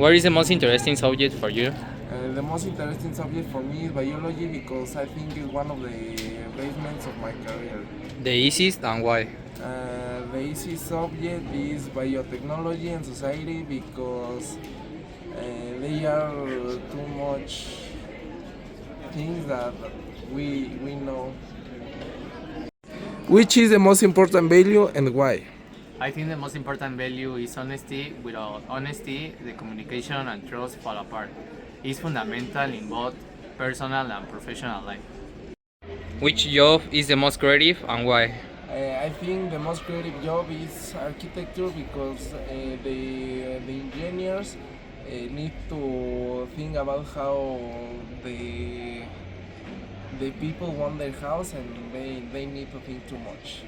What is the most interesting subject for you? The most interesting subject for me is biology because I think it's one of the basements of my career. The easiest and why? The easy subject is biotechnology and society because they are too much things that we know. Which is the most important value and why? I think the most important value is honesty. Without honesty, the communication and trust fall apart. It's fundamental in both personal and professional life. Which job is the most creative and why? I think the most creative job is architecture because the engineers need to think about how the the people want their house and they need to think too much.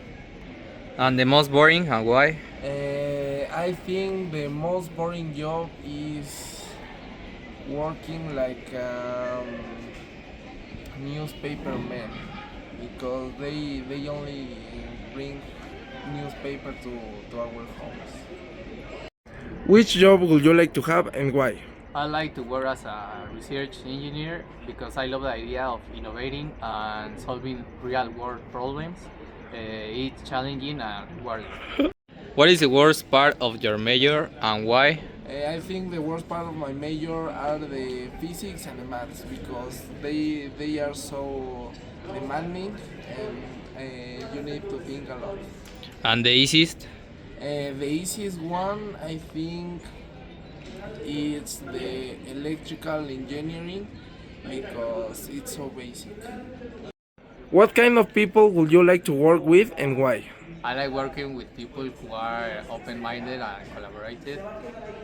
And the most boring and why? I think the most boring job is working like newspaper men because they only bring newspaper to our homes. Which job would you like to have and why? I like to work as a research engineer because I love the idea of innovating and solving real world problems. It's challenging and rewarding. What is the worst part of your major and why? I think the worst part of my major are the physics and the maths because they are so demanding and you need to think a lot. And the easiest? The easiest one I think is the electrical engineering because it's so basic. What kind of people would you like to work with and why? I like working with people who are open-minded and collaborative.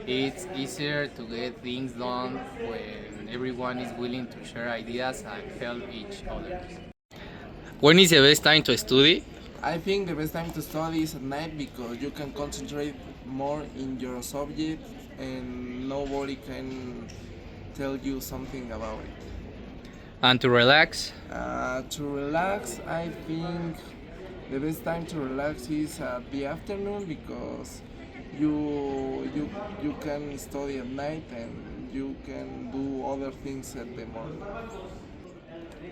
It's easier to get things done when everyone is willing to share ideas and help each other. When is the best time to study? I think the best time to study is at night because you can concentrate more in your subject and nobody can tell you something about it. And to relax? To relax, I think the best time to relax is at the afternoon because you can study at night and you can do other things at the morning.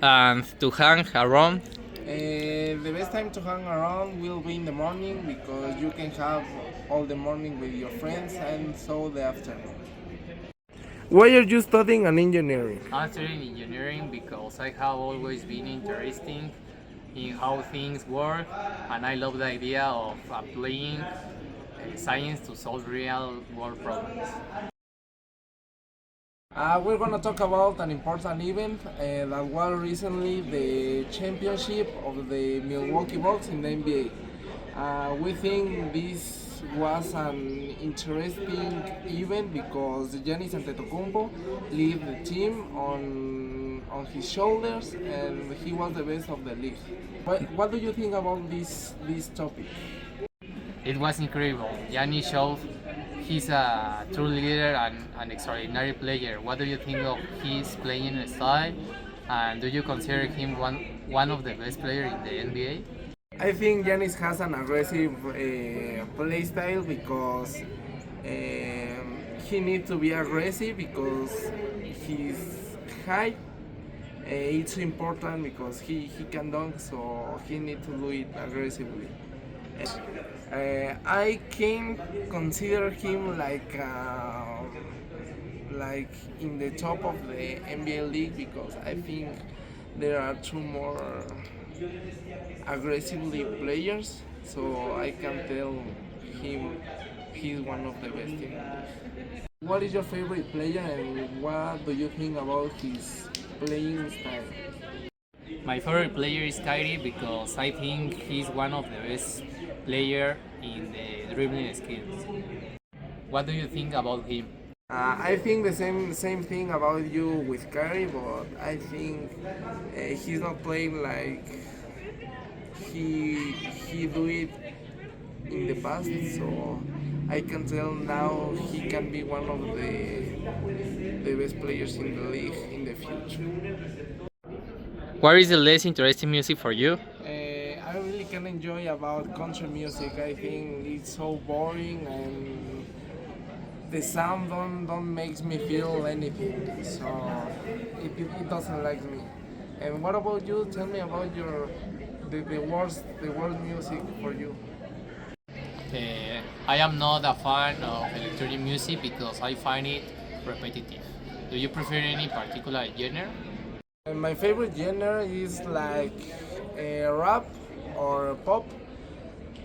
And to hang around? The best time to hang around will be in the morning because you can have all the morning with your friends and so the afternoon. Why are you studying an engineering? I'm studying engineering because I have always been interested in how things work and I love the idea of applying science to solve real world problems. We're gonna talk about an important event that was recently the championship of the Milwaukee Bucks in the NBA. We think this was an interesting event because Giannis Antetokounmpo lead the team on his shoulders and he was the best of the league. What do you think about this topic? It was incredible. Gianni showed he's a true leader and an extraordinary player. What do you think of his playing style? And do you consider him one of the best players in the NBA? I think Giannis has an aggressive play style because he needs to be aggressive because his height it's important because he can dunk so he needs to do it aggressively. I can consider him like in the top of the NBA league because I think there are two more aggressively players, so I can tell him he's one of the best in the league. What is your favorite player and what do you think about his playing style? My favorite player is Kyrie because I think he's one of the best players in the dribbling skills. What do you think about him? I think the same thing about you with Kyrie, but I think he's not playing like he do it in the past, so I can tell now he can be one of the best players in the league in the future. What is the less interesting music for you? I really can enjoy about country music. I think it's so boring and the sound don't makes me feel anything, so it doesn't like me. And what about you? Tell me about the worst music for you. I am not a fan of electronic music because I find it repetitive. Do you prefer any particular genre? And my favorite genre is like rap or pop,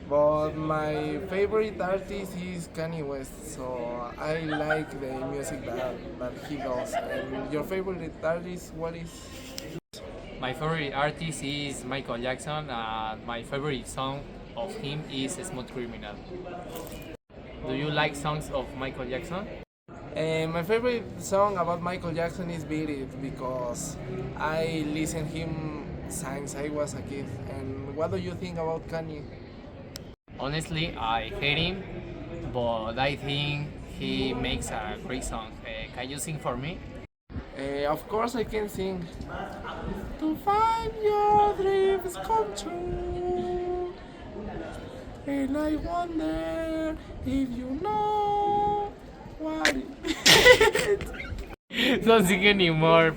but my favorite artist is Kanye West, so I like the music that he does. And your favorite artist, what is? My favorite artist is Michael Jackson, and my favorite song of him is Smooth Criminal. Do you like songs of Michael Jackson? And my favorite song about Michael Jackson is Beat It because I listened him since I was a kid. And what do you think about Kanye? Honestly, I hate him, but I think he makes a great song. Can you sing for me? Of course I can sing. To find your dreams come true. And I wonder if you know what it Don't sing anymore.